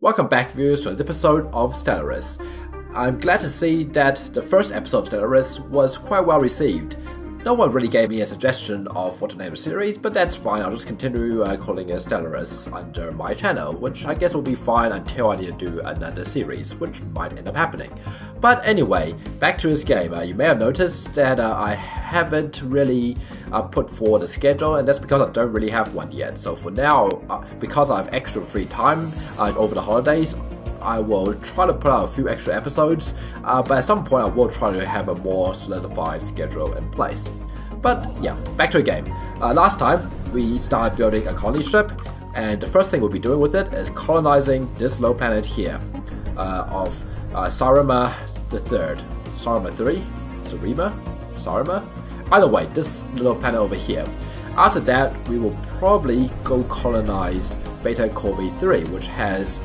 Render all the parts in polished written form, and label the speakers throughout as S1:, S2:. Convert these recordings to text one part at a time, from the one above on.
S1: Welcome back, viewers, to an episode of Stellaris. I'm glad to see that the first episode of Stellaris was quite well received. No one really gave me a suggestion of what to name the series, but that's fine. I'll just continue calling it Stellaris under my channel, which I guess will be fine until I need to do another series, which might end up happening. But anyway, back to this game. You may have noticed that I haven't really put forward a schedule, and that's because I don't really have one yet. So for now, because I have extra free time over the holidays, I will try to put out a few extra episodes, but at some point I will try to have a more solidified schedule in place. But yeah, back to the game. Last time, we started building a colony ship, and the first thing we'll be doing with it is colonizing this low planet here, of Sarima III. Sarima 3? Sarima? Either way, this little planet over here. After that, we will probably go colonize Beta Corvi 3, which has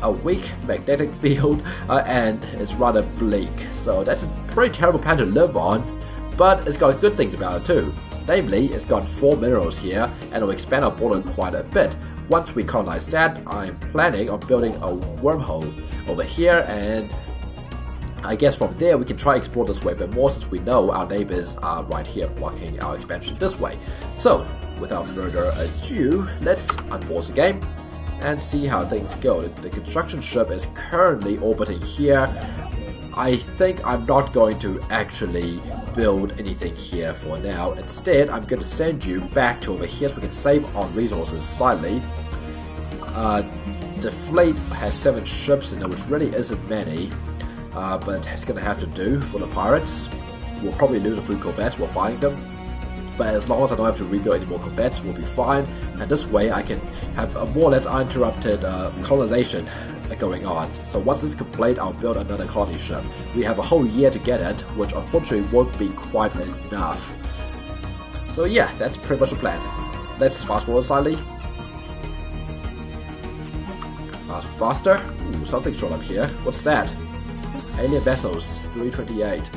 S1: a weak magnetic field and it's rather bleak, so that's a pretty terrible planet to live on, but it's got good things about it too. Namely, it's got 4 minerals here and it will expand our border quite a bit. Once we colonize that, I'm planning on building a wormhole over here, and I guess from there we can try explore this way a bit more, since we know our neighbors are right here blocking our expansion this way. So without further ado, let's unpause the game and see how things go. The construction ship is currently orbiting here. I think I'm not going to actually build anything here for now. Instead, I'm going to send you back to over here so we can save on resources slightly. The fleet has 7 ships in it, which really isn't many, but it's going to have to do for the pirates. We'll probably lose a few corvettes while fighting them, but as long as I don't have to rebuild any more corvettes, we'll be fine, and this way I can have a more or less uninterrupted colonization going on. So once this is complete, I'll build another colony ship. We have a whole year to get it, which unfortunately won't be quite enough. So yeah, that's pretty much the plan. Let's fast forward slightly. Faster. Ooh, something showed up here. What's that? Alien vessels, 328.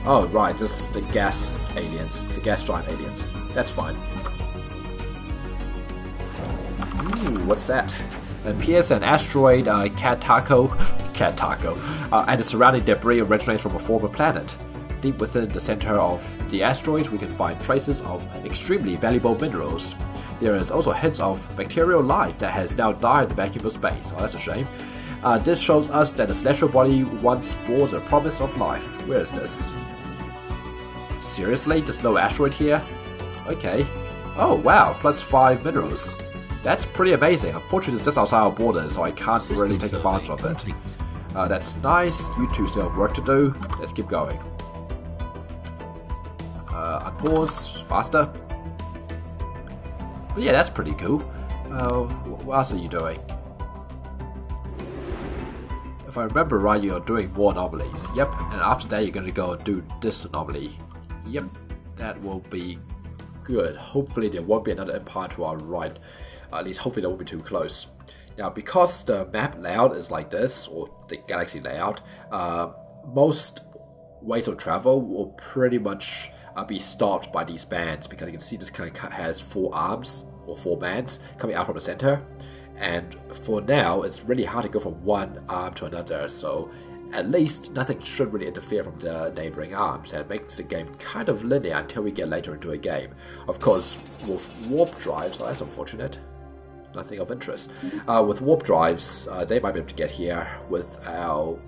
S1: Oh right, this is the gas aliens, the gas giant aliens. That's fine. Ooh, what's that? It appears an asteroid, Cat Taco, and the surrounding debris originates from a former planet. Deep within the center of the asteroid, we can find traces of extremely valuable minerals. There is also hints of bacterial life that has now died in the vacuum of space. Oh, that's a shame. This shows us that the celestial body once bore the promise of life. Where is this? Seriously? This low asteroid here? Okay. Oh wow, +5 minerals. That's pretty amazing. Unfortunately, it's just outside our borders, so I can't really take advantage of it. That's nice. You two still have work to do. Let's keep going. Unpause. Faster. But yeah, that's pretty cool. What else are you doing? If I remember right, you're doing more anomalies. Yep, and after that you're going to go and do this anomaly. Yep, that will be good. Hopefully there won't be another empire to our right. At least hopefully they won't be too close. Now, because the map layout is like this, or the galaxy layout, most ways of travel will pretty much be stopped by these bands, because you can see this kind of has 4 arms, or 4 bands, coming out from the center. And for now, it's really hard to go from one arm to another, so at least nothing should really interfere from the neighboring arms, and it makes the game kind of linear until we get later into a game. Of course, with warp drives, oh, that's unfortunate. Nothing of interest. With warp drives, they might be able to get here. With our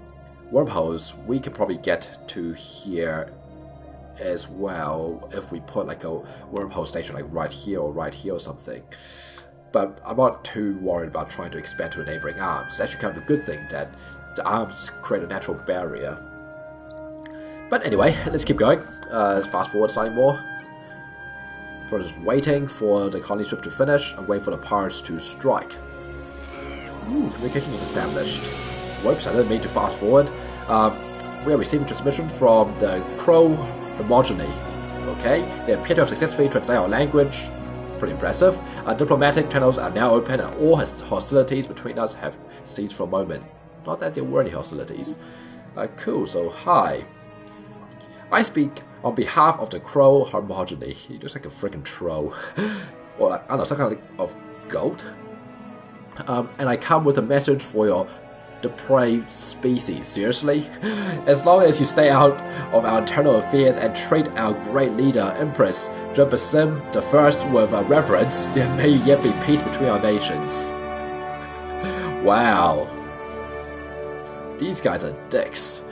S1: wormholes, we can probably get to here as well if we put like a wormhole station like right here or something. But I'm not too worried about trying to expand to the neighboring arms. It's actually kind of a good thing that the arms create a natural barrier. But anyway, let's keep going. Let's fast forward slightly more. We're just waiting for the colony ship to finish and wait for the pirates to strike. Ooh, communication is established. Whoops, I didn't mean to fast forward. We are receiving transmission from the Cro-Homogeny. Okay, they appear to have successfully translated our language. Pretty impressive. Our diplomatic channels are now open and all hostilities between us have ceased for a moment. Not that there were any hostilities. Cool, so hi. I speak on behalf of the Cro-Homogeny. He looks like a freaking troll. Or like, I don't know, some kind of goat. And I come with a message for your depraved species. Seriously? As long as you stay out of our internal affairs and treat our great leader, Empress Jebasim the First, with reverence, there may yet be peace between our nations. Wow. These guys are dicks.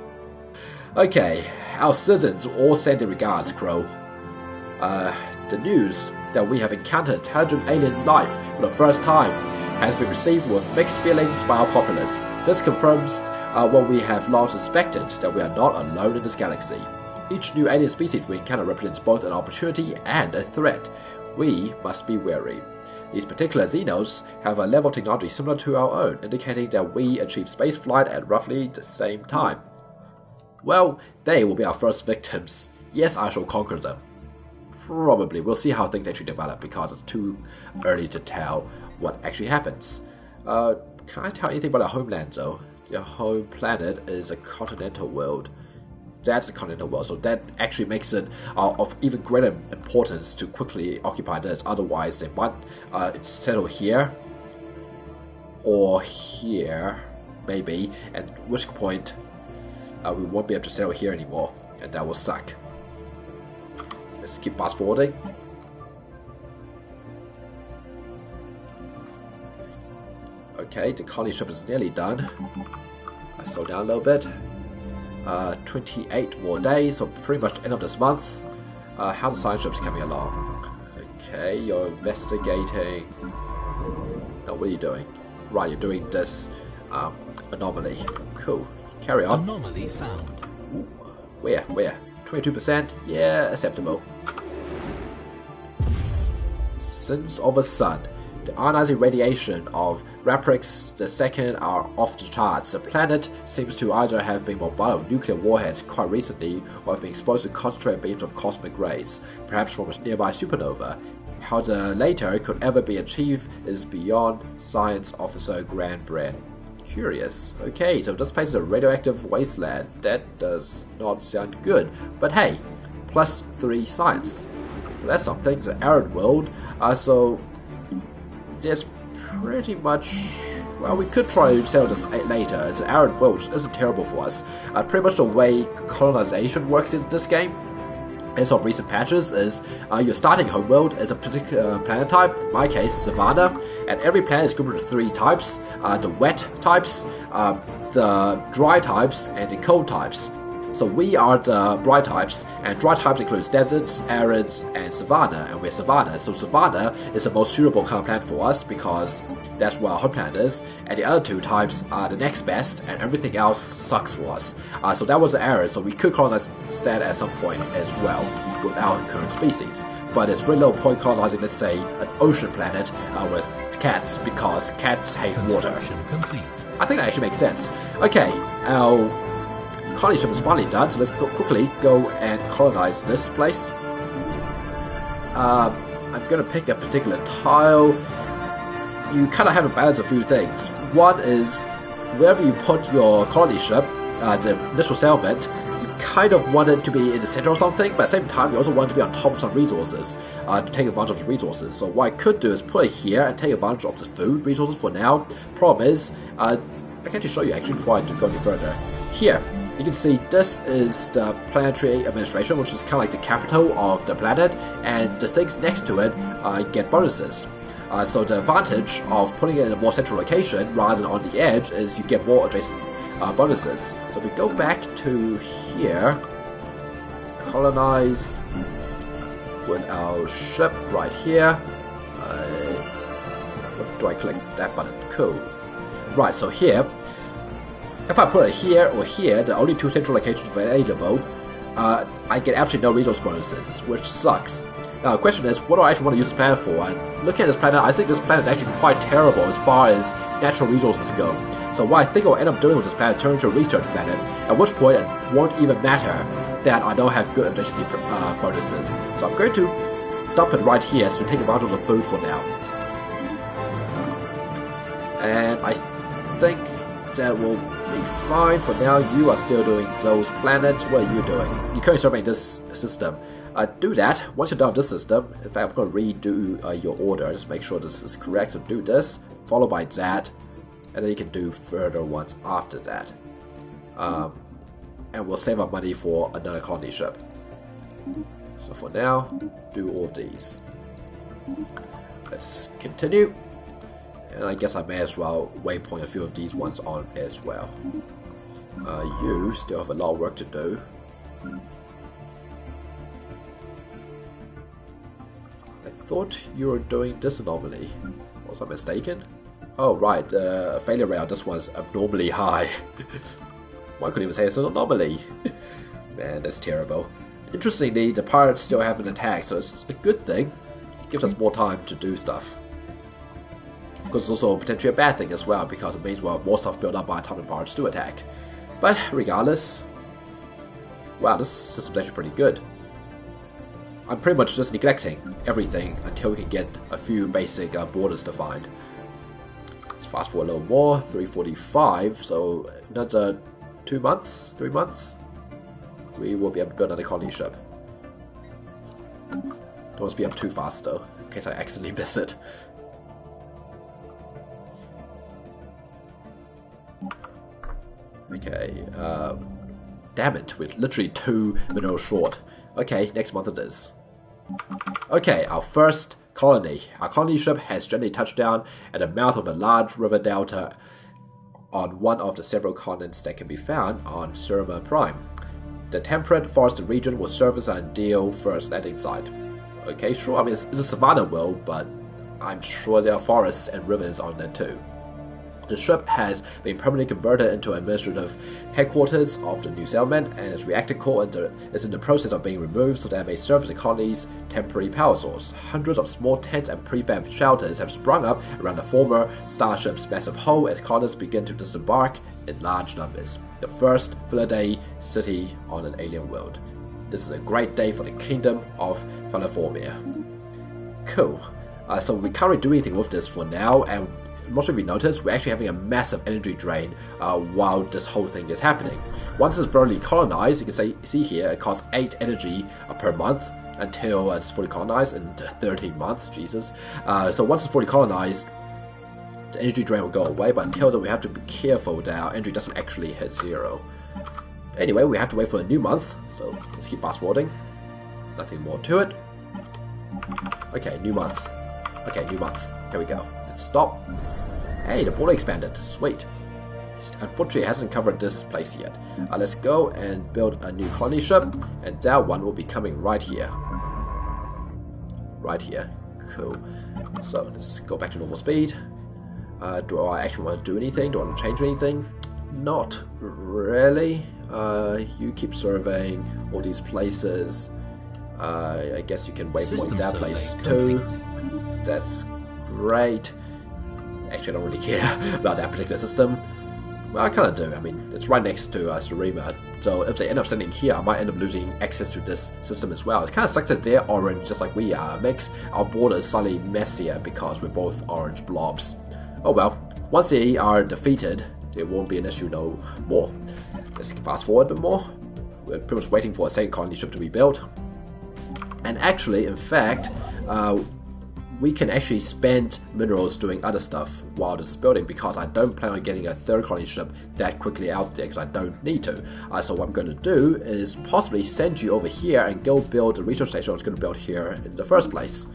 S1: Okay, our citizens all send their regards, Crow. The news that we have encountered intelligent alien life for the first time has been received with mixed feelings by our populace. This confirms what we have long suspected, that we are not alone in this galaxy. Each new alien species we encounter represents both an opportunity and a threat. We must be wary. These particular Xenos have a level of technology similar to our own, indicating that we achieve spaceflight at roughly the same time. Well, they will be our first victims. Yes, I shall conquer them. Probably. We'll see how things actually develop, because it's too early to tell what actually happens. Can I tell anything about our homeland, though? Their home planet is a continental world. That's a continental world, so that actually makes it of even greater importance to quickly occupy this. Otherwise, they might settle here or here, maybe, at which point we won't be able to settle here anymore, and that will suck. Let's keep fast forwarding. Okay, the colony ship is nearly done. Let's slow down a little bit. 28 more days, so pretty much end of this month. How's the science ships coming along? Okay, you're investigating. Oh, what are you doing? Right, you're doing this anomaly. Cool. Carry on.
S2: Anomaly found.
S1: Ooh. Where? 22%? Yeah, acceptable. Sins of a Sun. The ionizing radiation of Raprix II are off the charts. The planet seems to either have been bombarded with nuclear warheads quite recently, or have been exposed to concentrated beams of cosmic rays, perhaps from a nearby supernova. How the latter could ever be achieved is beyond Science Officer Grandbred. Curious. Okay, so this place is a radioactive wasteland. That does not sound good. But hey, +3 science. So that's something. It's an arid world. So there's pretty much... Well, we could try to settle this later. It's an arid world, which isn't terrible for us. Pretty much the way colonization works in this game, as of recent patches, is your starting homeworld is a particular planet type, in my case, Savannah, and every planet is grouped into 3 types, the wet types, the dry types, and the cold types. So we are the dry types, and dry types includes deserts, arids, and savanna, and we're savanna. So savanna is the most suitable kind of planet for us, because that's where our home planet is, and the other 2 types are the next best, and everything else sucks for us. So that was the arid, so we could colonize that at some point as well, with our current species. But it's very little point colonizing, let's say, an ocean planet with cats, because cats hate water.
S2: Complete.
S1: I think that actually makes sense. Okay, our colony ship is finally done, so let's quickly go and colonize this place. I'm going to pick a particular tile. You kind of have to balance a few things. One is, wherever you put your colony ship, the initial settlement, you kind of want it to be in the center or something, but at the same time you also want it to be on top of some resources, to take advantage of the resources. So what I could do is put it here and take advantage of the food resources for now. Problem is, I can just show you actually before I go any further. Here, you can see this is the planetary administration, which is kind of like the capital of the planet, and the things next to it get bonuses. So the advantage of putting it in a more central location rather than on the edge is you get more adjacent bonuses. So if we go back to here, colonize with our ship right here. What do I click? That button. Cool. Right, so here, if I put it here or here, the only 2 central locations available, I get absolutely no resource bonuses, which sucks. Now the question is, what do I actually want to use this planet for? And looking at this planet, I think this planet is actually quite terrible as far as natural resources go. So what I think I'll end up doing with this planet is turn into a research planet, at which point it won't even matter that I don't have good adjacency bonuses. So I'm going to dump it right here to take advantage of the food for now. And I think that will be fine for now. You are still doing those planets. What are you doing? You're currently surveying this system. Do that. Once you're done with this system, in fact, I'm going to redo your order. Just make sure this is correct. So do this. followed by that, and then you can do further ones after that. And we'll save up money for another colony ship. So for now, do all of these. Let's continue. And I guess I may as well waypoint a few of these ones on as well. You still have a lot of work to do. I thought you were doing this anomaly. Was I mistaken? Oh right, the failure rate on this one's abnormally high. One could even say it's an anomaly. Man, that's terrible. Interestingly, the pirates still haven't attacked, so it's a good thing. It gives us more time to do stuff. Of course, it's also potentially a bad thing as well, because it means we'll have more stuff built up by the time the pirates do attack. But regardless, wow, this system's actually pretty good. I'm pretty much just neglecting everything until we can get a few basic borders defined. Let's fast forward a little more, 345, so another 2 months, 3 months, we will be able to build another colony ship. Don't want to speed up too fast though, in case I accidentally miss it. Okay, damn it, we're literally 2 minerals short. Okay, next month it is. Okay, our first colony. Our colony ship has gently touched down at the mouth of a large river delta on one of the several continents that can be found on Surma Prime. The temperate forested region will serve as an ideal first landing site. Okay, sure, I mean it's a savanna world, but I'm sure there are forests and rivers on there too. The ship has been permanently converted into an administrative headquarters of the new settlement, and its reactor core is in the process of being removed so that it may serve as the colony's temporary power source. Hundreds of small tents and prefab shelters have sprung up around the former starship's massive hull as colonists begin to disembark in large numbers. The first Philadelphia city on an alien world. This is a great day for the kingdom of California. Cool. So we can't really do anything with this for now, and I'm not sure if you noticed, we're actually having a massive energy drain while this whole thing is happening. Once it's thoroughly colonized, you can see here, it costs 8 energy per month until it's fully colonized in 13 months, Jesus. So once it's fully colonized, the energy drain will go away, but until then we have to be careful that our energy doesn't actually hit 0. Anyway, we have to wait for a new month, so let's keep fast forwarding. Nothing more to it. Okay, new month. Okay, new month. Here we go. Let's stop. Hey, the border expanded. Sweet. Unfortunately, it hasn't covered this place yet. Let's go and build a new colony ship, and that one will be coming right here. Right here. Cool. So let's go back to normal speed. Do I actually want to do anything? Do I want to change anything? Not really. You keep surveying all these places. I guess you can waypoint that place too. That's great. Actually, I don't really care about that particular system. Well, I kind of do. I mean, it's right next to Surima, so if they end up sending here, I might end up losing access to this system as well. It kind of sucks that they're orange just like we are. It makes our borders slightly messier because we're both orange blobs. Oh well, once they are defeated, there won't be an issue no more. Let's fast forward a bit more. We're pretty much waiting for a second colony ship to be built. And actually, in fact, we can actually spend minerals doing other stuff while this is building, because I don't plan on getting a third colony ship that quickly out there because I don't need to. So what I'm going to do is possibly send you over here and go build the research station I was going to build here in the first place.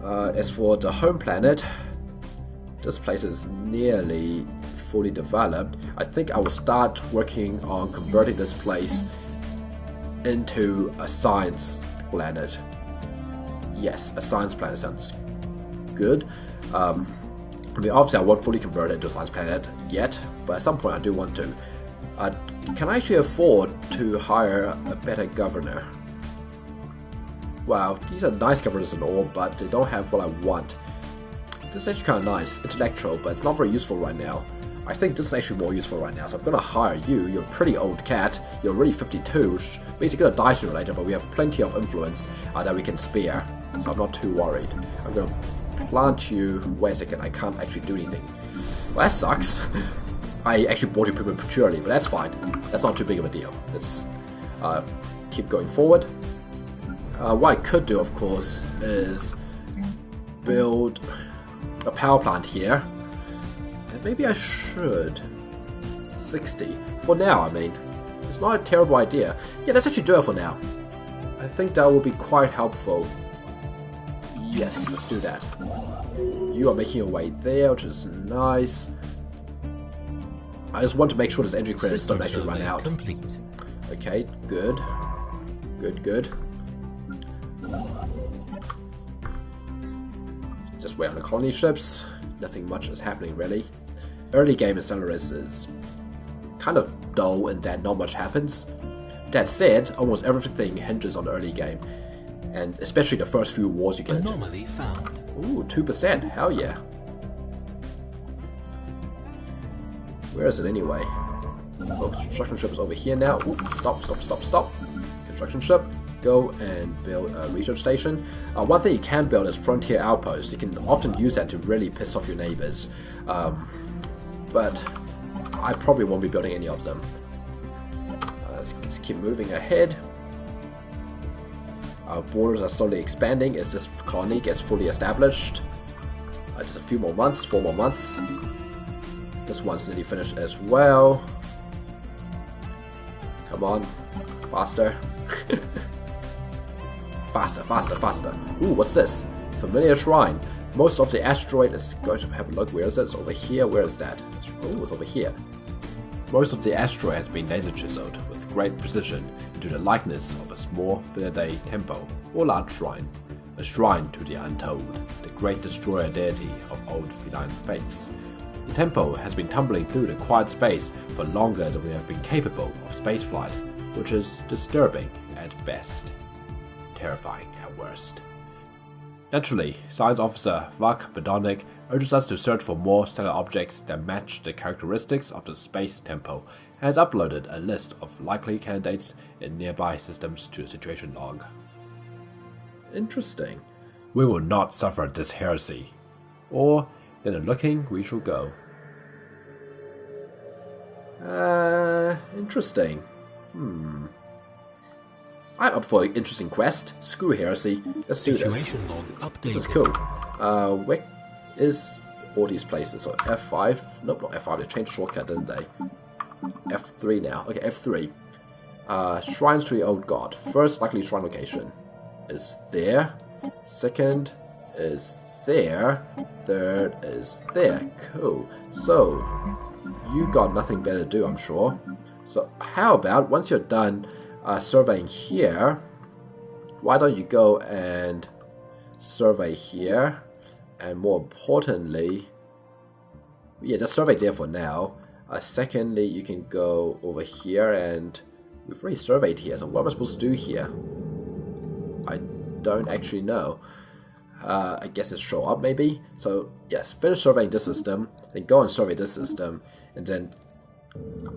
S1: As for the home planet, this place is nearly fully developed. I think I will start working on converting this place into a science planet. Yes, a science planet sounds good. I mean, obviously I won't fully convert it into a science planet yet, but at some point I do want to. Can I actually afford to hire a better governor? Wow, these are nice governors and all, but they don't have what I want. This is actually kind of nice, intellectual, but it's not very useful right now. I think this is actually more useful right now, so I'm going to hire you. You're a pretty old cat. You're already 52, which means you're going to die sooner or later, but we have plenty of influence that we can spare, so I'm not too worried. I'm going to plant you. Wait a second, I can't actually do anything. Well, that sucks. I actually bought you prematurely, but that's fine. That's not too big of a deal. Let's keep going forward. What I could do, of course, is build... a power plant here. And maybe I should. 60. For now, I mean. It's not a terrible idea. Yeah, let's actually do it for now. I think that will be quite helpful. Yes, let's do that. You are making your way there, which is nice. I just want to make sure those entry credits don't actually run out.
S2: Complete.
S1: Okay, good. Good. Just wait on the colony ships. Nothing much is happening really. Early game in Stellaris is kind of dull in that not much happens. That said, almost everything hinges on the early game. And especially the first few wars you get into.
S2: Anomaly found.
S1: Ooh, 2%. Hell yeah. Where is it anyway? Oh, construction ship is over here now. Ooh, stop. Construction ship. Go and build a research station. One thing you can build is frontier outposts. You can often use that to really piss off your neighbors. But I probably won't be building any of them. Let's keep moving ahead. Our borders are slowly expanding as this colony gets fully established. Just a few more months, 4 more months. This one's nearly finished as well. Come on, faster. faster. Ooh, what's this? Familiar shrine. Most of the asteroid is going to have a look. Where is it? It's over here. Where is that? Oh, it's over here. Most of the asteroid has been laser chiseled with great precision into the likeness of a small Finidae temple or large shrine. A shrine to the untold, the great destroyer deity of old feline faiths. The temple has been tumbling through the quiet space for longer than we have been capable of spaceflight, which is disturbing at best, terrifying at worst. Naturally, Science Officer Vak Bedonik urges us to search for more stellar objects that match the characteristics of the space temple and has uploaded a list of likely candidates in nearby systems to the situation log. Interesting. We will not suffer this heresy. Or, in a looking we shall go. Interesting. I'm up for an interesting quest. Screw heresy. Let's do this. This is cool. Where is all these places? So F5? Nope, not F5. They changed shortcut, didn't they? F3 now. Okay, F3. Shrines to the old god. First likely shrine location is there. Second is there. Third is there. Cool. So, you got nothing better to do, I'm sure. So, how about once you're done surveying here, why don't you go and survey here, and more importantly, yeah, just survey there for now. Secondly, you can go over here, and we've already surveyed here, so what am I supposed to do here? I don't actually know. I guess it's show up maybe. So yes, finish surveying this system, then go and survey this system, and then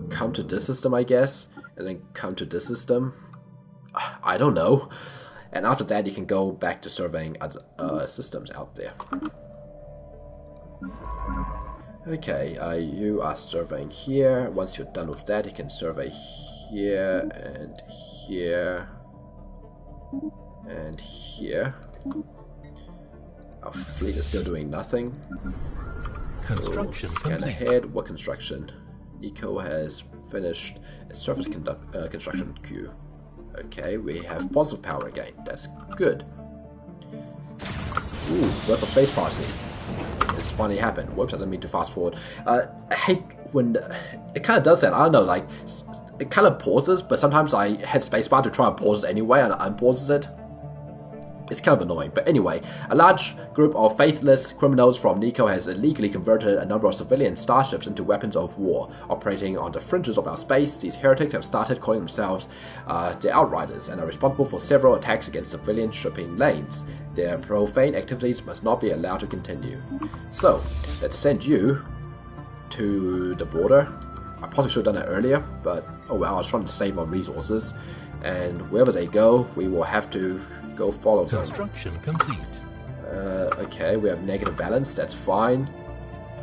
S1: come to this system, I guess, and then come to this system. I don't know. And after that, you can go back to surveying other systems out there. Okay, you are surveying here. Once you're done with that, you can survey here and here and here. Our fleet is still doing nothing.
S2: Construction
S1: Scan ahead. What construction? Eco has finished its surface construction queue. Okay, we have positive power again. That's good. Ooh, Birth of Space Party. It's finally happened. Whoops, I didn't mean to fast forward. I hate when it kind of does that. I don't know, like, it kind of pauses, but sometimes I hit spacebar to try and pause it anyway, and it unpauses it. It's kind of annoying. But anyway, a large group of faithless criminals from Nico has illegally converted a number of civilian starships into weapons of war. Operating on the fringes of our space, these heretics have started calling themselves the Outriders and are responsible for several attacks against civilian shipping lanes. Their profane activities must not be allowed to continue. So, let's send you to the border. I probably should have done it earlier, but oh well, I was trying to save on resources. And wherever they go, we will have to go follow them.
S2: Construction complete.
S1: Okay, we have negative balance, that's fine.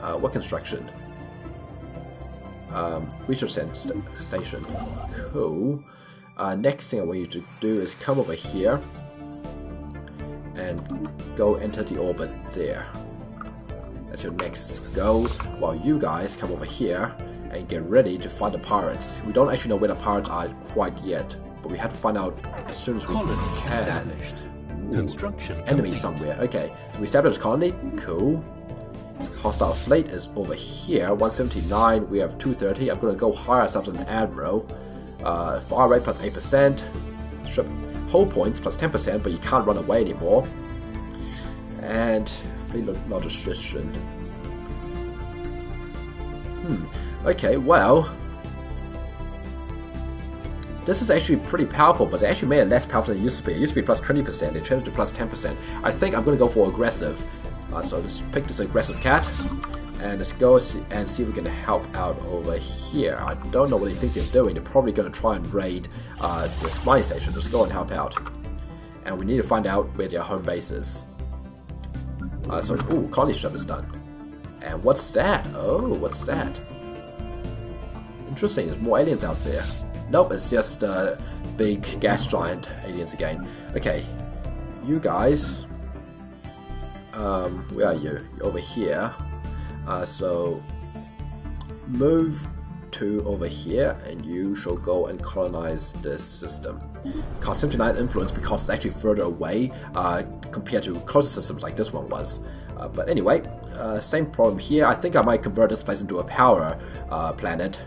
S1: What construction? Research station. Cool. Next thing I want you to do is come over here and go enter the orbit there. That's your next goal, while you guys come over here and get ready to fight the pirates. We don't actually know where the pirates are quite yet, but we have to find out as soon as we
S2: Colony
S1: can.
S2: established.
S1: Ooh,
S2: Construction
S1: enemy
S2: complete.
S1: somewhere. Okay, so we established a colony. Cool. Hostile fleet is over here. 179. We have 230. I'm going to go hire ourselves an admiral. Fire rate plus 8%. Ship hold points plus 10%, but you can't run away anymore. And fleet logistician. Okay, well, this is actually pretty powerful, but they actually made it less powerful than it used to be. It used to be plus 20%, they changed it to plus 10%. I think I'm going to go for aggressive. So let's pick this aggressive cat, and let's go and see if we can help out over here. I don't know what they think they're doing. They're probably going to try and raid this mine station. Let's go and help out. And we need to find out where their home base is. Ooh, colony ship is done. And what's that? Oh, what's that? Interesting, there's more aliens out there. Nope, it's just big gas giant aliens again. Okay, you guys, where are you? You're over here. So move to over here, and you shall go and colonize this system. Cost 79 influence because it's actually further away compared to closer systems like this one was. But anyway, same problem here. I think I might convert this place into a power planet,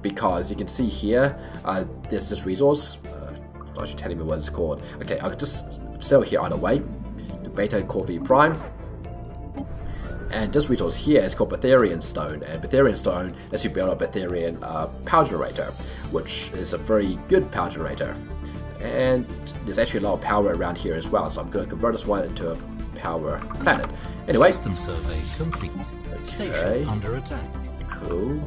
S1: because you can see here there's this resource. Not actually telling me what it's called. Okay, I'll just sell here either way. The Beta Core V Prime. And this resource here is called Betharian Stone, and Betharian Stone lets you build a Betharian power generator, which is a very good power generator. And there's actually a lot of power around here as well, so I'm going to convert this one into a power planet. Anyway,
S2: System survey complete. Station under attack.
S1: Cool.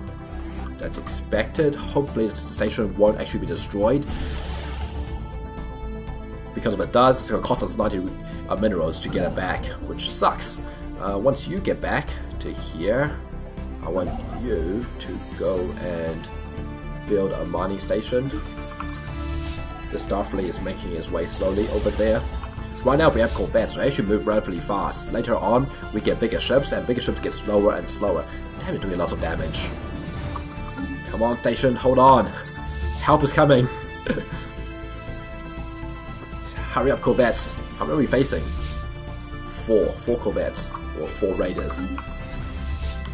S1: That's expected. Hopefully the station won't actually be destroyed, because if it does, it's going to cost us 90 minerals to get it back, which sucks. Once you get back to here, I want you to go and build a mining station. The Starfleet is making its way slowly over there. Right now we have corvettes, so they actually move relatively fast. Later on, we get bigger ships, and bigger ships get slower and slower. Damn, you're doing lots of damage. Come on, station, hold on. Help is coming. Hurry up, corvettes. How many are we facing? Four corvettes, or 4 raiders.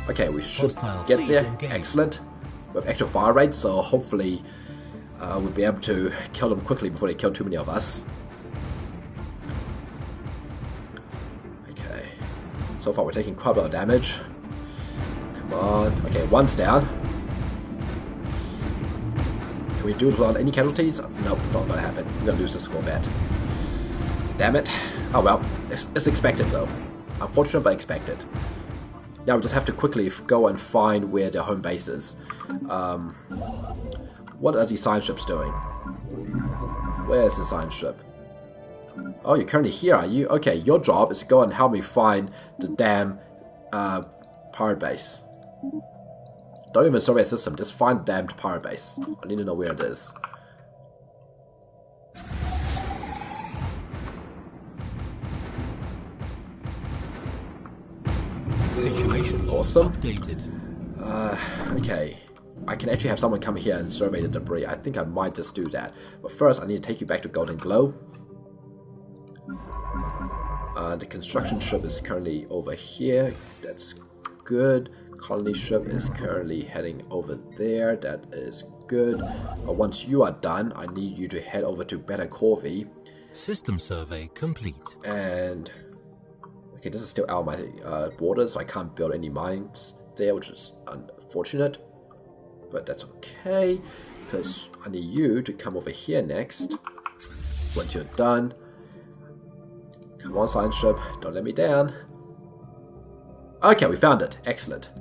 S1: Okay, we should get there. Excellent. We have extra fire rate, so hopefully we'll be able to kill them quickly before they kill too many of us. Okay, so far we're taking quite a lot of damage. Come on. Okay, one's down. Can we do it without any casualties? Nope, not gonna happen. We're gonna lose this corvette. Damn it. Oh well, it's expected though. Unfortunate, but expected. Now we just have to quickly go and find where their home base is. What are these science ships doing? Where is the science ship? Oh, you're currently here, are you? Okay, your job is to go and help me find the damn pirate base. Don't even survey a system, just find the damned pirate base. I need to know where it is.
S2: Situation
S1: Awesome.
S2: updated.
S1: Okay. I can actually have someone come here and survey the debris. I think I might just do that. But first, I need to take you back to Golden Glow. The construction ship is currently over here. That's good. Colony ship is currently heading over there. That is good. Once you are done, I need you to head over to Beta Corvi.
S2: System survey complete.
S1: And okay, this is still out of my borders, so I can't build any mines there, which is unfortunate. But that's okay, because I need you to come over here next. Once you're done, come on, science ship, don't let me down. Okay, we found it. Excellent.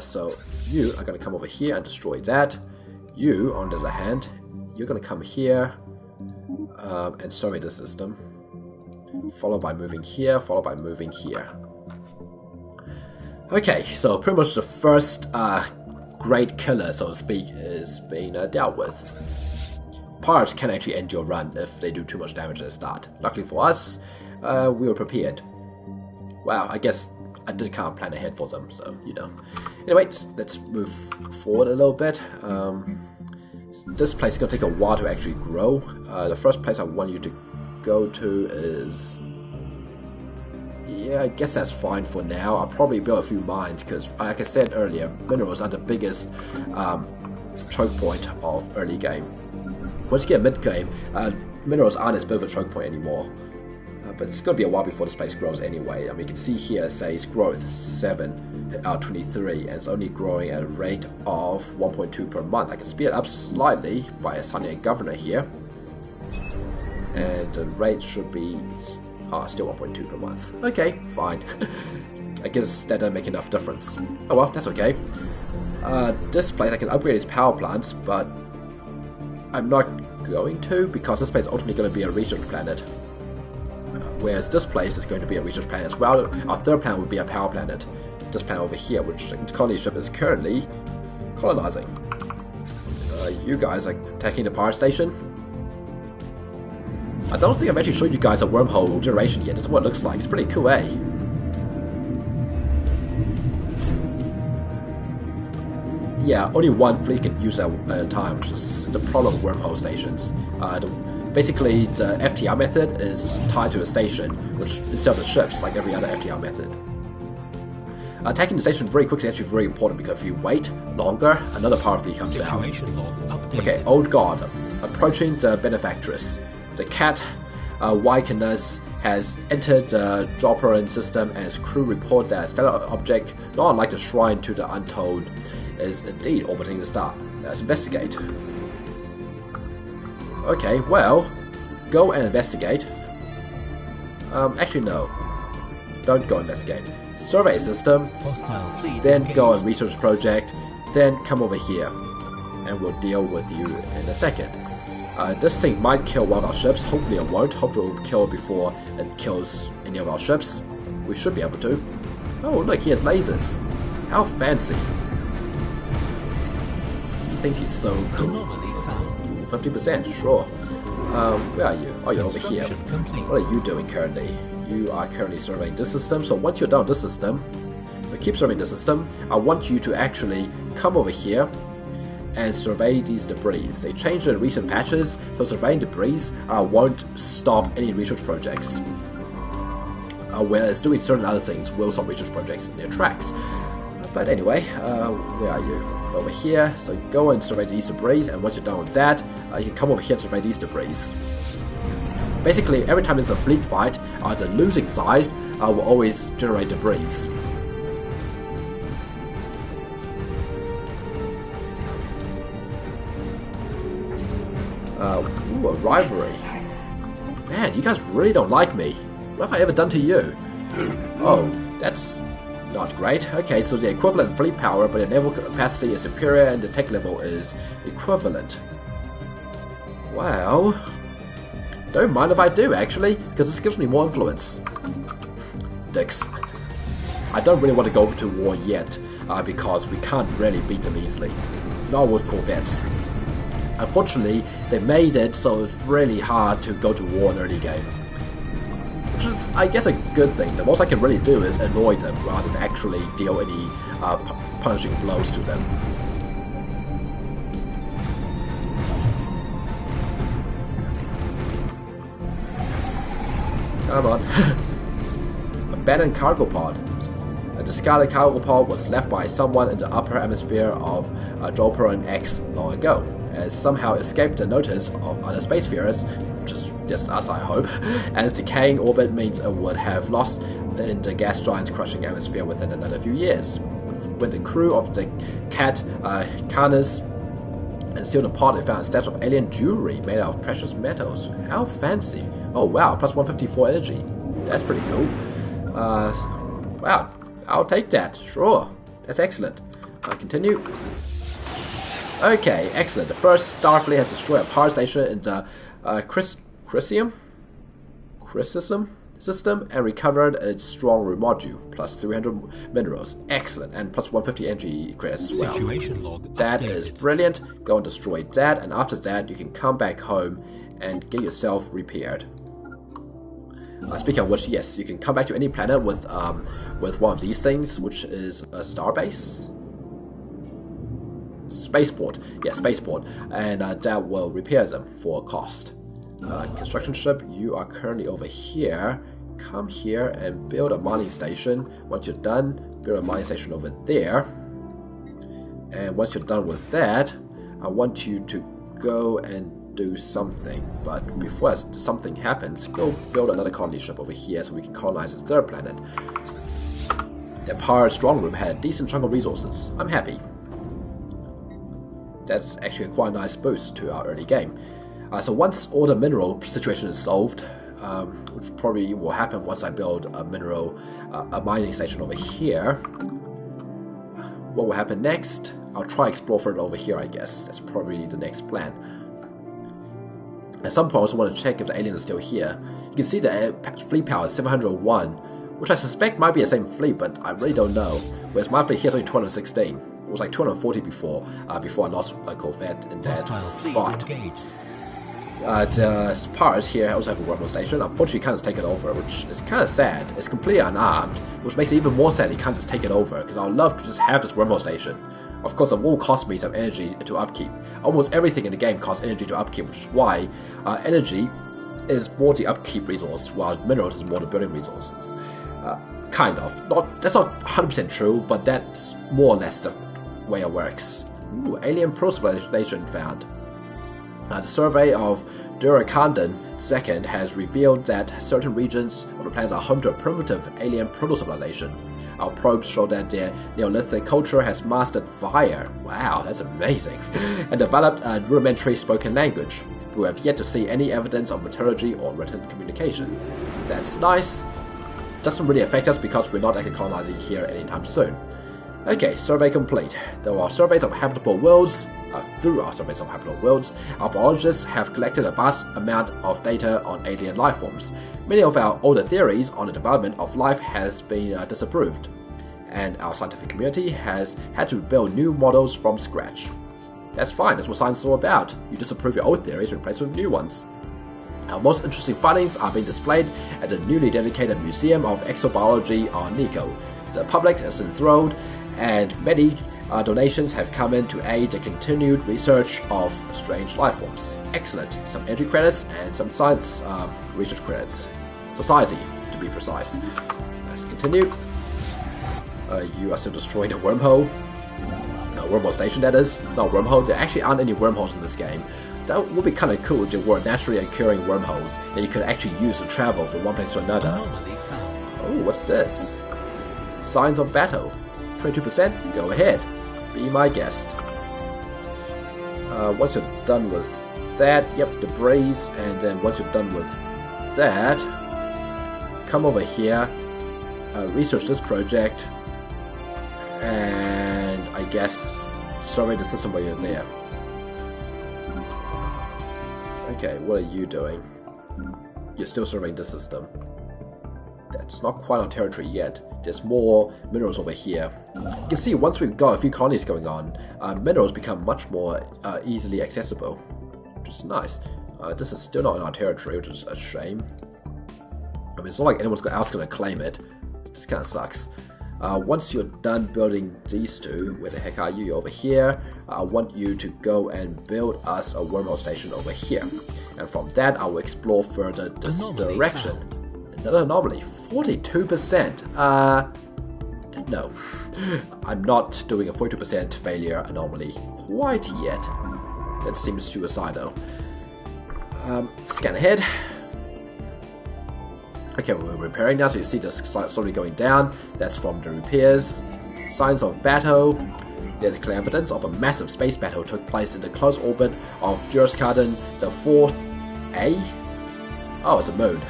S1: So you are going to come over here and destroy that. You, on the other hand, you're going to come here and survey the system. Followed by moving here, followed by moving here. Okay, so pretty much the first great killer, so to speak, is being dealt with. Pirates can actually end your run if they do too much damage at the start. Luckily for us, we were prepared. Wow, I guess I did kind of plan ahead for them, so, you know. Anyway, let's move forward a little bit. This place is going to take a while to actually grow. The first place I want you to go to is... Yeah, I guess that's fine for now. I'll probably build a few mines, because, like I said earlier, minerals are the biggest choke point of early game. Once you get mid-game, minerals aren't as big of a choke point anymore. But it's going to be a while before this place grows anyway. I mean, you can see here it says growth 7 out of 23, and it's only growing at a rate of 1.2 per month. I can speed it up slightly by assigning a governor here, and the rate should be still 1.2 per month. Okay, fine. I guess that doesn't make enough difference. Oh well, that's okay. This place I can upgrade its power plants, but I'm not going to, because this place is ultimately going to be a research planet. Whereas this place is going to be a research planet as well. Our third planet would be a power planet. This planet over here, which the colony ship is currently colonizing. You guys are attacking the power station. I don't think I've actually showed you guys a wormhole generation yet. This is what it looks like. It's pretty cool, eh? Yeah, only one fleet can use that at a time, which is the problem with wormhole stations. Basically, the FTR method is tied to a station, which instead of the ships, like every other FTR method. Attacking the station very quickly is actually very important, because if you wait longer, another power fleet comes out. Okay, Old God, approaching the benefactress. The cat, Wycanus, has entered the Brutalbarbarian system, and its crew report that a stellar object, not unlike the shrine to the Untold, is indeed orbiting the star. Let's investigate. Okay, well, go and investigate. Actually no. Don't go investigate. Survey system, then go on research project, then come over here, and we'll deal with you in a second. This thing might kill one of our ships, hopefully it won't, hopefully it will kill before it kills any of our ships. We should be able to. Oh look, he has lasers. How fancy. He thinks he's so cool. 50%, sure. Where are you? Oh, you're over here. What are you doing currently? You are currently surveying this system, so once you're done with this system, so keep surveying this system, I want you to actually come over here and survey these debris. They changed in recent patches, so surveying debris won't stop any research projects. Whereas doing certain other things will stop research projects in their tracks. But anyway, where are you? Over here, so go and survey these debris, and once you're done with that, you can come over here and survey these debris. Basically, every time there's a fleet fight, the losing side will always generate debris. Ooh, a rivalry. Man, you guys really don't like me. What have I ever done to you? Oh, that's not great. Okay, so the equivalent fleet power, but the naval capacity is superior and the tech level is equivalent. Well, don't mind if I do, actually, because this gives me more influence. Dicks. I don't really want to go to war yet, because we can't really beat them easily. Not with corvettes. Unfortunately, they made it so it's really hard to go to war in early game. Which is, I guess, a good thing. The most I can really do is annoy them rather than actually deal any punishing blows to them. Come on. Abandoned cargo pod. A discarded cargo pod was left by someone in the upper atmosphere of Brutalbarbarian X long ago. It has somehow escaped the notice of other spacefarers, which is just us, I hope, and its decaying orbit means it would have lost in the gas giant's crushing atmosphere within another few years. When the crew of the cat Canis and sealed the pod, they found a stash of alien jewelry made out of precious metals. How fancy! Oh wow, plus 154 energy. That's pretty cool. Wow, I'll take that. Sure, that's excellent. Continue. Okay, excellent. The first Starfleet has destroyed a power station in the Chrysium system and recovered its strong room module, plus 300 minerals. Excellent, and plus 150 energy credits as well. That is brilliant. Go and destroy that, and after that you can come back home and get yourself repaired. Speaking of which, yes, you can come back to any planet with one of these things, which is a starbase. Spaceport, yeah, spaceport, and that will repair them for a cost. Construction ship, you are currently over here. Come here and build a mining station. Once you're done, build a mining station over there. And once you're done with that, I want you to go and do something. But before something happens, go build another colony ship over here so we can colonize this third planet. The Empire Strong Room had a decent chunk of resources. I'm happy. That's actually quite a nice boost to our early game. So once all the mineral situation is solved, which probably will happen once I build a mining station over here, what will happen next? I'll try explore further over here, I guess. That's probably the next plan. At some point, I also want to check if the alien is still here. You can see the fleet power is 701, which I suspect might be the same fleet, but I really don't know. Whereas my fleet here is only 216. It was like 240 before I lost a Corvette in that fight. The Pirates here also have a wormhole station. Unfortunately, you can't just take it over, which is kind of sad. It's completely unarmed, which makes it even more sad you can't just take it over, because I would love to just have this wormhole station. Of course, it will cost me some energy to upkeep. Almost everything in the game costs energy to upkeep, which is why energy is more the upkeep resource, while minerals is more the building resources. Kind of. That's not 100% true, but that's more or less the way it works. Ooh, alien proto-civilization found. The survey of Durakandan II has revealed that certain regions of the planet are home to a primitive alien proto-civilization. Our probes show that their Neolithic culture has mastered fire. Wow, that's amazing. And developed a rudimentary spoken language. We have yet to see any evidence of metallurgy or written communication. That's nice. Doesn't really affect us because we're not actually colonizing here anytime soon. Okay, survey complete. There are surveys of habitable worlds. Through our surveys of habitable worlds, our biologists have collected a vast amount of data on alien life forms. Many of our older theories on the development of life has been disapproved, and our scientific community has had to build new models from scratch. That's fine, that's what science is all about. You disapprove your old theories and replace them with new ones. Our most interesting findings are being displayed at the newly dedicated Museum of Exobiology on Nico. The public is enthralled, and many donations have come in to aid the continued research of strange life forms. Excellent. Some entry credits and some science research credits. Society, to be precise. Let's continue. You are still destroying a wormhole. No, wormhole station, that is. No, wormhole. There actually aren't any wormholes in this game. That would be kind of cool if there were naturally occurring wormholes that you could actually use to travel from one place to another. Oh, what's this? Signs of battle. 22%? Go ahead. Be my guest. Once you're done with that, yep, debris, and then once you're done with that, come over here, research this project, and I guess survey the system while you're there. Okay, what are you doing? You're still surveying this system. That's not quite on territory yet. There's more minerals over here. You can see once we've got a few colonies going on, minerals become much more easily accessible, which is nice. This is still not in our territory, which is a shame. I mean, it's not like anyone else going to claim it. It just kind of sucks. Once you're done building these two, where the heck are you? You're over here. I want you to go and build us a wormhole station over here. And from that, I will explore further this direction. Another anomaly, 42%. No, I'm not doing a 42% failure anomaly quite yet. That seems suicidal. Scan ahead. Okay, we're repairing now, so you see this slowly going down. That's from the repairs. Signs of battle. There's clear evidence of a massive space battle took place in the close orbit of Durakandan the 4th A? Oh, it's a moon.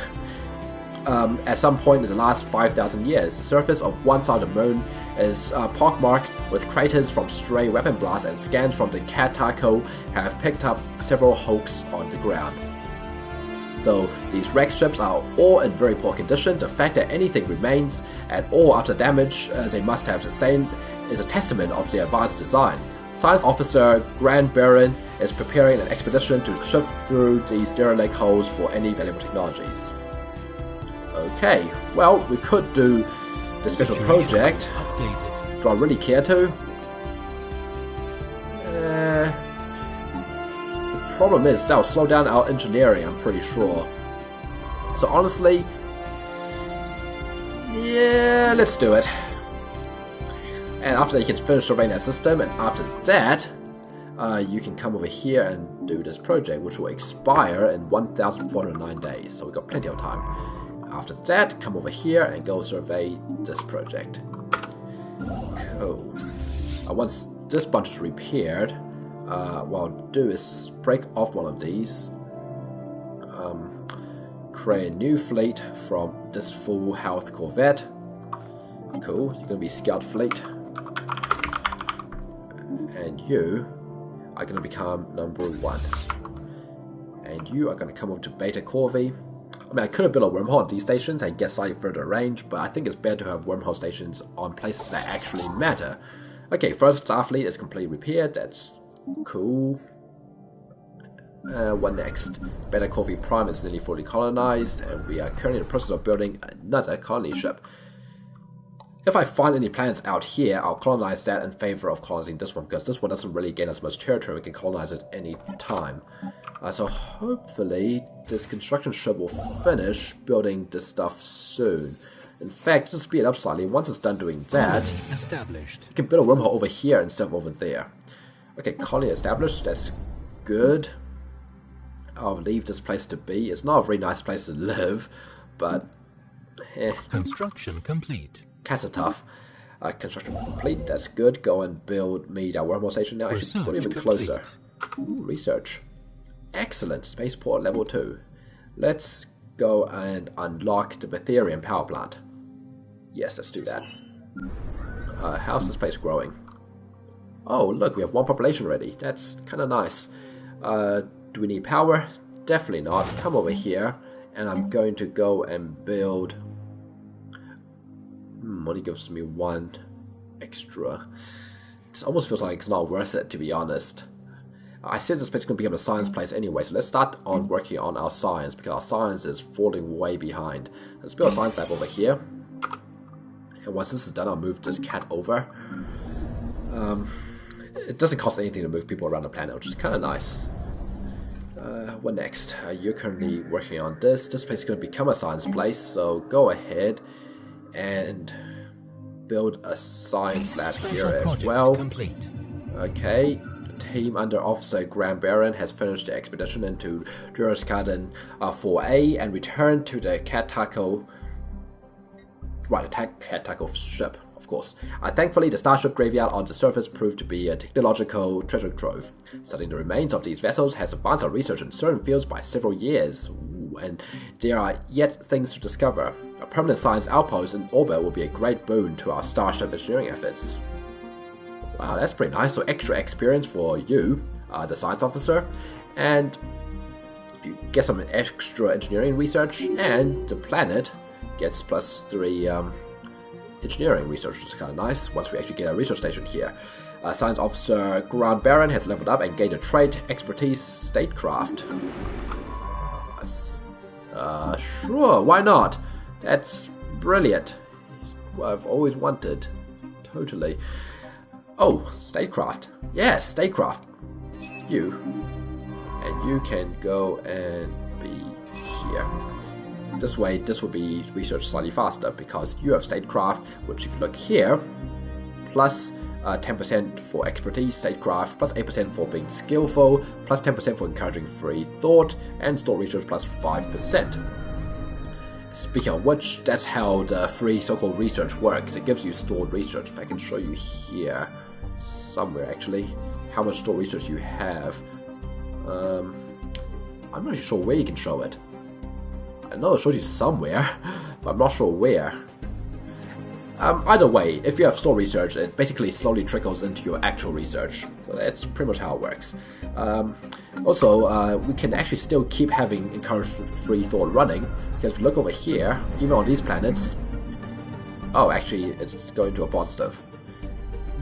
S1: At some point in the last 5,000 years, the surface of one side of the moon is pockmarked with craters from stray weapon blasts, and scans from the Katako have picked up several hulks on the ground. Though these wrecked ships are all in very poor condition, the fact that anything remains at all after damage they must have sustained is a testament of their advanced design. Science Officer Grand Baron is preparing an expedition to shift through these derelict hulls for any valuable technologies. Okay, well, we could do this special project.
S2: Updated.
S1: Do I really care to? The problem is that'll slow down our engineering, I'm pretty sure. So honestly, yeah, let's do it. And after that you can finish surveying that system, and after that you can come over here and do this project, which will expire in 1,409 days, so we've got plenty of time. After that, come over here and go survey this project. Cool. Once this bunch is repaired, what I'll do is break off one of these, create a new fleet from this full health corvette. Cool, you're gonna be scout fleet, and you are gonna become number 1, and you are gonna come over to Beta Corvée. I mean, I could have built a wormhole on these stations and get slightly further range, but I think it's better to have wormhole stations on places that actually matter. Okay, first Starfleet is completely repaired, that's cool. What next? Beta Corvée Prime is nearly fully colonized, and we are currently in the process of building another colony ship. If I find any planets out here, I'll colonize that in favor of colonizing this one, because this one doesn't really gain as much territory, we can colonize it any time. So hopefully this construction ship will finish building this stuff soon. In fact, just speed it up slightly. Once it's done doing that, you can build a wormhole over here instead of over there. Okay, colony established, that's good. I'll leave this place to be. It's not a very nice place to live, but
S2: Construction complete.
S1: Cats are tough. Construction complete, that's good. Go and build me that wormhole station now. Actually, put it even closer. Ooh, research. Excellent. Spaceport level 2. Let's go and unlock the Betharian power plant. Yes, let's do that. How's this place growing? Oh, look, we have 1 population already. That's kind of nice. Do we need power? Definitely not. Come over here, and I'm going to go and build... only gives me 1 extra. It almost feels like it's not worth it, to be honest. I said this place is going to become a science place anyway, so let's start on working on our science, because our science is falling way behind. Let's build a science lab over here. And once this is done, I'll move this cat over. It doesn't cost anything to move people around the planet, which is kind of nice. What next? You're currently working on this. This place is going to become a science place, so go ahead and build a science lab here as well.
S2: Complete.
S1: Okay. Team under Officer Graham Barron has finished the expedition into Juraskaden 4A and returned to the Cat Taco ship, of course. Thankfully, the starship graveyard on the surface proved to be a technological treasure trove. Studying the remains of these vessels has advanced our research in certain fields by several years, and there are yet things to discover. A permanent science outpost in orbit will be a great boon to our starship engineering efforts. Wow, that's pretty nice. So extra experience for you, the science officer, and you get some extra engineering research, and the planet gets +3 engineering research, which is kind of nice once we actually get a research station here. Science officer Grant Barron has leveled up and gained a trait expertise statecraft. Sure, why not? That's brilliant. What I've always wanted. Totally. Oh, statecraft. Yes, statecraft. You. And you can go and be here. This way, this will be researched slightly faster because you have statecraft, which if you look here, plus 10% for expertise, statecraft, plus 8% for being skillful, plus 10% for encouraging free thought, and stored research plus 5%. Speaking of which, that's how the free so-called research works. It gives you stored research. If I can show you here, somewhere actually, how much stored research you have. I'm not sure where you can show it. I know it shows you somewhere, but I'm not sure where. Either way, if you have stored research, it basically slowly trickles into your actual research. So that's pretty much how it works. Also, we can actually still keep having encouraged free thought running, because if you look over here, even on these planets, oh, actually, it's going to a positive.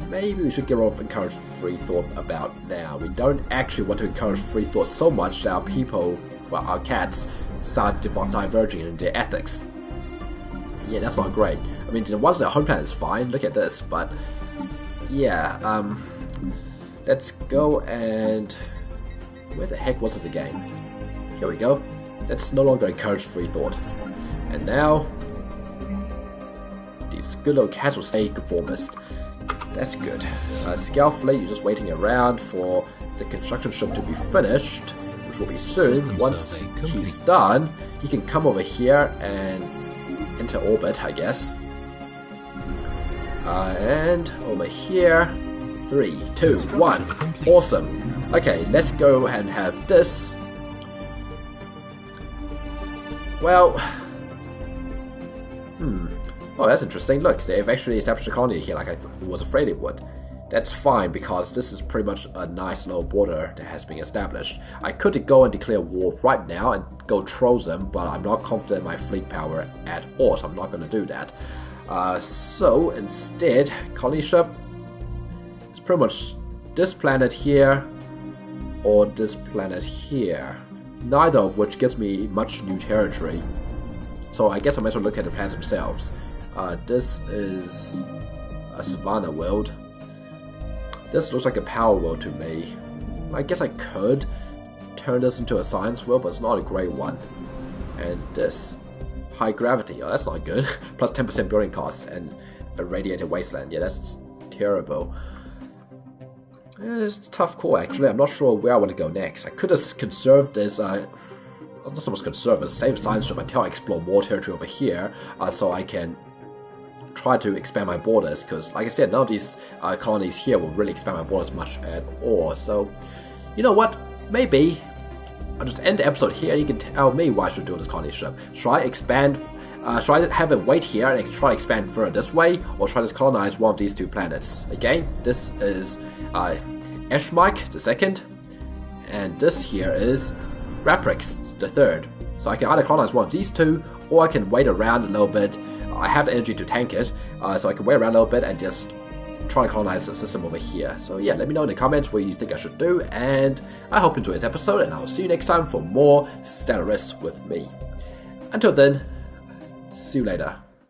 S1: Maybe we should get off encouraged free thought about now. We don't actually want to encourage free thought so much that our people, well, our cats, start diverging in their ethics. yeah, that's not great. I mean, the ones on their home planet is fine, look at this, but yeah, let's go and... where the heck was it again? Here we go. Let's no longer encourage free thought. And now, these good old cats will stay conformist. That's good. Scout fleet, you're just waiting around for the construction ship to be finished, which will be soon. Once he's done, he can come over here and enter orbit, I guess. And over here, 3, 2, 1. Awesome. Okay, let's go ahead and have this. Well, oh, that's interesting. Look, they've actually established a colony here like I was afraid it would. That's fine because this is pretty much a nice little border that has been established. I could go and declare war right now and go troll them, but I'm not confident in my fleet power at all, so I'm not going to do that. So instead, colony ship, it's pretty much this planet here or this planet here. Neither of which gives me much new territory. So I guess I might as well look at the planets themselves. This is a Savannah world. This looks like a power world to me. I guess I could turn this into a science world, but it's not a great one. And this, high gravity. Oh, that's not good. Plus 10% building costs and a radiated wasteland. Yeah, that's terrible. It's a tough call, actually. I'm not sure where I want to go next. I could have conserved this, not so much conserve, but save science ship until I explore more territory over here, so I can try to expand my borders, because, like I said, none of these colonies here will really expand my borders much at all. So, you know what? Maybe I'll just end the episode here. You can tell me what I should do with this colony ship. Should I expand? Should I have it wait here and try to expand further this way, or try to colonize one of these two planets? Again, this is Eshmike the second, and this here is Raprix the third. So I can either colonize one of these two, or I can wait around a little bit. I have the energy to tank it, so I can wait around a little bit and just try to colonize the system over here. So yeah, let me know in the comments what you think I should do, and I hope you enjoyed this episode, and I'll see you next time for more Stellaris with me. Until then, see you later.